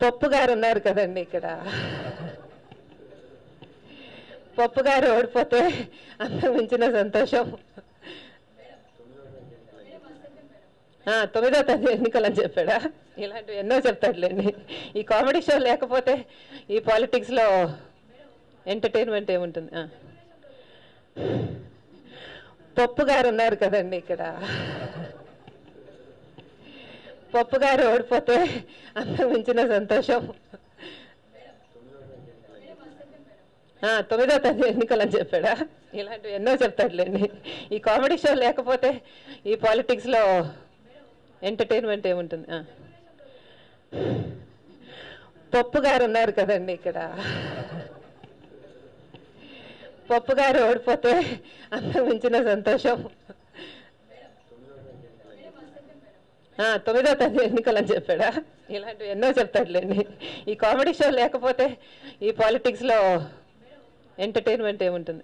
పప్పు గారు ఉన్నారు కదండి ఇక్కడ. పప్పు గారు ఓడిపోతే అంతకు మించిన సంతోషం. 9వ తేదీ ఎన్నికలని చెప్పాడా? ఇలాంటివి ఎన్నో చెప్తాడులేండి. ఈ కామెడీ షో లేకపోతే ఈ పాలిటిక్స్లో ఎంటర్టైన్మెంట్ ఏముంటుంది? పప్పు గారు ఉన్నారు కదండి ఇక్కడ. పప్పు గారు ఓడిపోతే అంతకు మించిన సంతోషం. 9వ తేదీ ఎన్నికలని చెప్పాడా? ఇలాంటివి ఎన్నో చెప్తాడులేండి. ఈ కామెడీ షో లేకపోతే ఈ పాలిటిక్స్లో ఎంటర్టైన్మెంట్ ఏముంటుంది? పప్పు గారు ఉన్నారు కదండి ఇక్కడ. పప్పు గారు ఓడిపోతే అంతకు మించిన సంతోషం. 9వ తేదీ ఎన్నికలని చెప్పాడా? ఇలాంటివి ఎన్నో చెప్తాడులేండి. ఈ కామెడీ షో లేకపోతే ఈ పాలిటిక్స్లో ఎంటర్టైన్మెంట్ ఏముంటుంది?